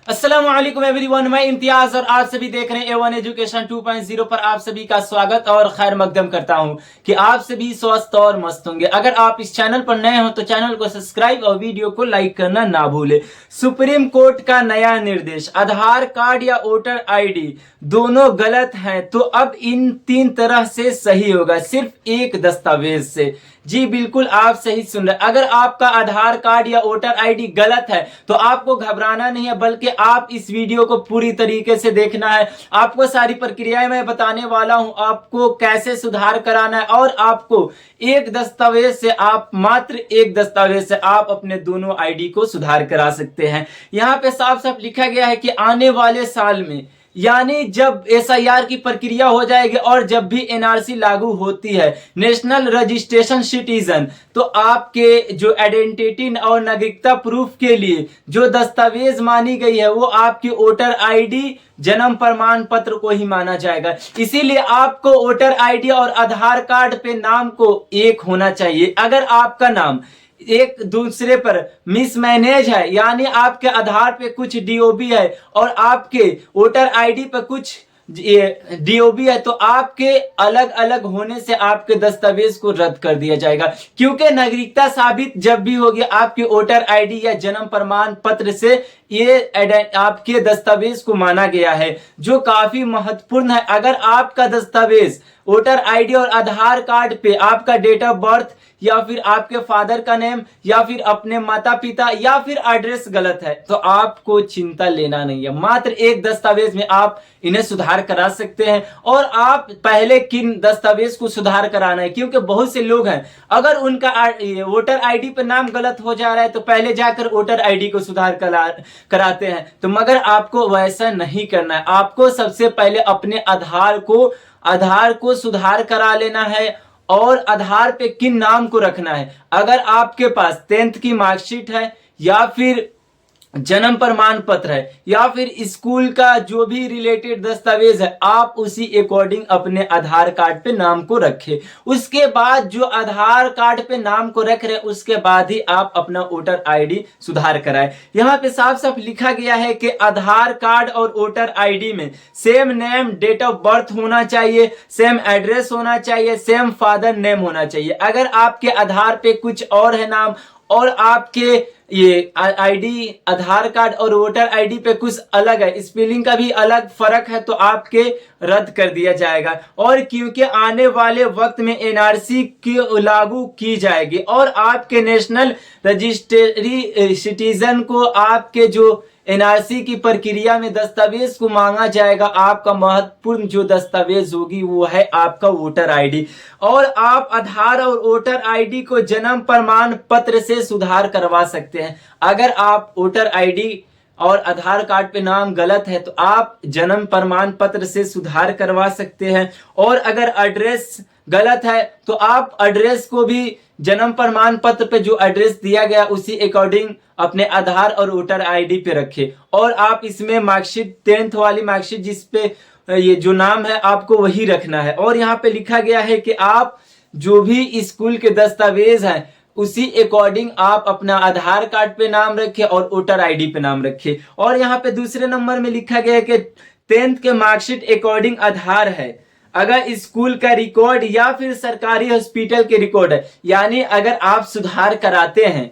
अस्सलाम वालेकुम एवरीवन, मैं इम्तियाज और आप सभी देख रहे हैं A1 एजुकेशन 2.0 पर आप सभी का स्वागत और खैर मकदम करता हूं कि आप सभी स्वस्थ और मस्त होंगे। अगर आप इस चैनल पर नए हो तो चैनल को सब्सक्राइब और वीडियो को लाइक करना ना भूले। सुप्रीम कोर्ट का नया निर्देश, आधार कार्ड या वोटर आईडी दोनों गलत हैं तो अब इन तीन तरह से सही होगा, सिर्फ एक दस्तावेज से। जी बिल्कुल, आप सही सुन रहे। अगर आपका आधार कार्ड या वोटर आईडी गलत है तो आपको घबराना नहीं है, बल्कि आप इस वीडियो को पूरी तरीके से देखना है। आपको सारी प्रक्रियाएं मैं बताने वाला हूं, आपको कैसे सुधार कराना है और आपको एक दस्तावेज से, आप मात्र एक दस्तावेज से आप अपने दोनों आईडी को सुधार करा सकते हैं। यहाँ पे साफ साफ लिखा गया है कि आने वाले साल में, यानी जब एसआईआर की प्रक्रिया हो जाएगी और जब भी एनआरसी लागू होती है, नेशनल रजिस्ट्रेशन सिटीजन, तो आपके जो आइडेंटिटी और नागरिकता प्रूफ के लिए जो दस्तावेज मानी गई है वो आपकी वोटर आईडी, जन्म प्रमाण पत्र को ही माना जाएगा। इसीलिए आपको वोटर आईडी और आधार कार्ड पे नाम को एक होना चाहिए। अगर आपका नाम एक दूसरे पर मिसमैनेज है, यानी आपके आधार पे कुछ डीओबी है और आपके वोटर आईडी पे कुछ डीओबी है, तो आपके अलग अलग होने से आपके दस्तावेज को रद्द कर दिया जाएगा। क्योंकि नागरिकता साबित जब भी होगी आपके वोटर आईडी या जन्म प्रमाण पत्र से, ये आपके दस्तावेज को माना गया है, जो काफी महत्वपूर्ण है। अगर आपका दस्तावेज वोटर आईडी और आधार कार्ड पे आपका डेट ऑफ बर्थ या फिर आपके फादर का नेम या फिर अपने माता पिता या फिर एड्रेस गलत है तो आपको चिंता लेना नहीं है। मात्र एक दस्तावेज में आप इन्हें सुधार करा सकते हैं। और आप पहले किन दस्तावेज को सुधार कराना है, क्योंकि बहुत से लोग हैं अगर उनका वोटर आईडी पे नाम गलत हो जा रहा है तो पहले जाकर वोटर आईडी को सुधार कराते हैं, तो मगर आपको वैसा नहीं करना है। आपको सबसे पहले अपने आधार को सुधार करा लेना है। और आधार पे किन नाम को रखना है, अगर आपके पास 10th की मार्कशीट है या फिर जन्म प्रमाण पत्र है या फिर स्कूल का जो भी रिलेटेड दस्तावेज है, आप उसी अकॉर्डिंग अपने आधार कार्ड पे नाम को रखें। उसके बाद जो आधार कार्ड पे नाम को रख रहे उसके बाद ही आप अपना वोटर आईडी सुधार कराएं। यहाँ पे साफ साफ लिखा गया है कि आधार कार्ड और वोटर आईडी में same name, date of birth होना चाहिए, सेम एड्रेस होना चाहिए, सेम फादर नेम होना चाहिए। अगर आपके आधार पे कुछ और है नाम और आपके ये आईडी, आधार कार्ड और वोटर आईडी पे कुछ अलग है, स्पेलिंग का भी अलग फर्क है, तो आपके रद्द कर दिया जाएगा। और क्योंकि आने वाले वक्त में एनआरसी की लागू की जाएगी और आपके नेशनल रजिस्ट्री सिटीजन को आपके जो एनआरसी की प्रक्रिया में दस्तावेज को मांगा जाएगा, आपका महत्वपूर्ण जो दस्तावेज होगी वो है आपका वोटर आईडी। और आप आधार और वोटर आईडी को जन्म प्रमाण पत्र से सुधार करवा सकते हैं। अगर आप वोटर आईडी और आधार कार्ड पे नाम गलत है तो आप जन्म प्रमाण पत्र से सुधार करवा सकते हैं। और अगर एड्रेस गलत है तो आप एड्रेस को भी जन्म प्रमाण पत्र पे जो एड्रेस दिया गया उसी अकॉर्डिंग अपने आधार और वोटर आईडी पे रखें। और आप इसमें मार्कशीट, 10th वाली मार्कशीट जिस पे ये जो नाम है आपको वही रखना है। और यहाँ पे लिखा गया है कि आप जो भी स्कूल के दस्तावेज हैं उसी अकॉर्डिंग आप अपना आधार कार्ड पे नाम रखें और वोटर आईडी पे नाम रखें। और यहाँ पे दूसरे नंबर में लिखा गया है कि 10th के मार्कशीट अकॉर्डिंग आधार है, अगर स्कूल का रिकॉर्ड या फिर सरकारी हॉस्पिटल के रिकॉर्ड है, यानी अगर आप सुधार कराते हैं,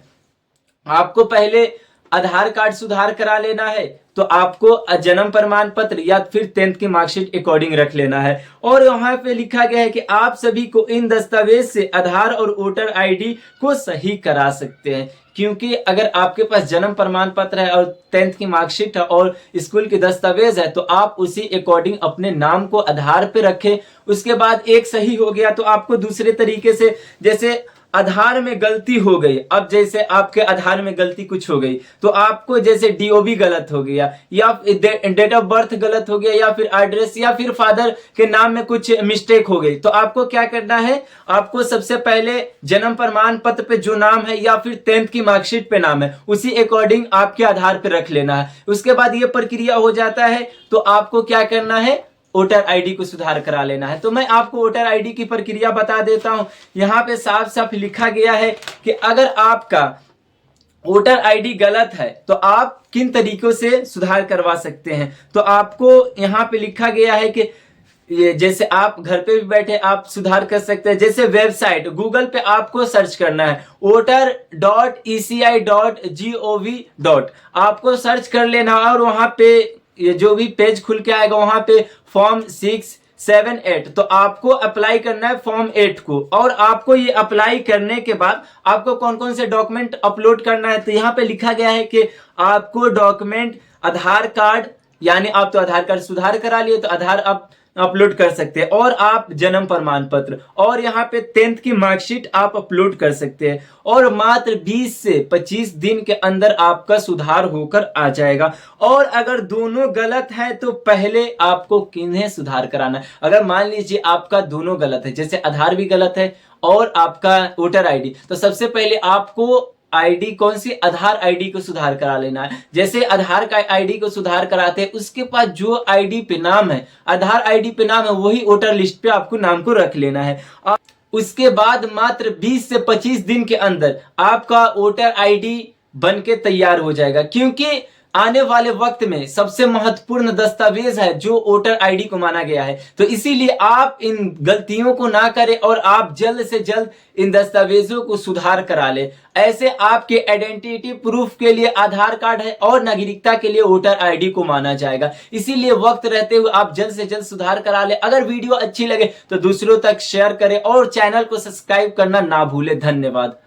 आपको पहले आधार कार्ड सुधार करा लेना है तो आपको जन्म प्रमाण पत्र या फिर 10th की मार्कशीट अकॉर्डिंग रख लेना है। और यहाँ पे लिखा गया है कि आप सभी को इन दस्तावेज से आधार और वोटर आईडी को सही करा सकते हैं। क्योंकि अगर आपके पास जन्म प्रमाण पत्र है और 10th की मार्कशीट है और स्कूल के दस्तावेज है तो आप उसी अकॉर्डिंग अपने नाम को आधार पे रखें। उसके बाद एक सही हो गया तो आपको दूसरे तरीके से, जैसे आधार में गलती हो गई, अब जैसे आपके आधार में गलती कुछ हो गई तो आपको जैसे डीओबी गलत हो गया या डेट ऑफ बर्थ गलत हो गया या फिर एड्रेस या फिर फादर के नाम में कुछ मिस्टेक हो गई, तो आपको क्या करना है, आपको सबसे पहले जन्म प्रमाण पत्र पे जो नाम है या फिर 10th की मार्कशीट पे नाम है उसी अकॉर्डिंग आपके आधार पे रख लेना है। उसके बाद ये प्रक्रिया हो जाता है तो आपको क्या करना है, वोटर आईडी को सुधार करा लेना है। तो मैं आपको वोटर आईडी की प्रक्रिया बता देता हूं। यहाँ पे साफ साफ लिखा गया है कि अगर आपका वोटर आईडी गलत है तो आप किन तरीकों से सुधार करवा सकते हैं। तो आपको यहाँ पे लिखा गया है कि ये जैसे आप घर पे भी बैठे आप सुधार कर सकते हैं। जैसे वेबसाइट गूगल पे आपको सर्च करना है voter.eci.gov. आपको सर्च कर लेना और वहां पे ये जो भी पेज खुल के आएगा वहां पे फॉर्म 678 तो आपको अप्लाई करना है फॉर्म 8 को। और आपको ये अप्लाई करने के बाद आपको कौन कौन से डॉक्यूमेंट अपलोड करना है। तो यहाँ पे लिखा गया है कि आपको डॉक्यूमेंट आधार कार्ड, यानी आप तो आधार कार्ड सुधार करा लिए तो आधार आप अपलोड कर सकते हैं, और आप जन्म प्रमाण पत्र और यहाँ पे 10th की मार्कशीट आप अपलोड कर सकते हैं। और मात्र 20 से 25 दिन के अंदर आपका सुधार होकर आ जाएगा। और अगर दोनों गलत है तो पहले आपको किन्हें सुधार कराना है। अगर मान लीजिए आपका दोनों गलत है, जैसे आधार भी गलत है और आपका वोटर आईडी, तो सबसे पहले आपको आईडी कौन सी, आधार आईडी को सुधार करा लेना है। जैसे आधार का आईडी को सुधार कराते हैं उसके पास जो आईडी पे नाम है, आधार आईडी पे नाम है, वही वोटर लिस्ट पे आपको नाम को रख लेना है। उसके बाद मात्र 20 से 25 दिन के अंदर आपका वोटर आईडी बनके तैयार हो जाएगा। क्योंकि आने वाले वक्त में सबसे महत्वपूर्ण दस्तावेज है जो वोटर आईडी को माना गया है। तो इसीलिए आप इन गलतियों को ना करें और आप जल्द से जल्द इन दस्तावेजों को सुधार करा ले। ऐसे आपके आइडेंटिटी प्रूफ के लिए आधार कार्ड है और नागरिकता के लिए वोटर आईडी को माना जाएगा। इसीलिए वक्त रहते हुए आप जल्द से जल्द सुधार करा ले। अगर वीडियो अच्छी लगे तो दूसरों तक शेयर करें और चैनल को सब्सक्राइब करना ना भूले। धन्यवाद।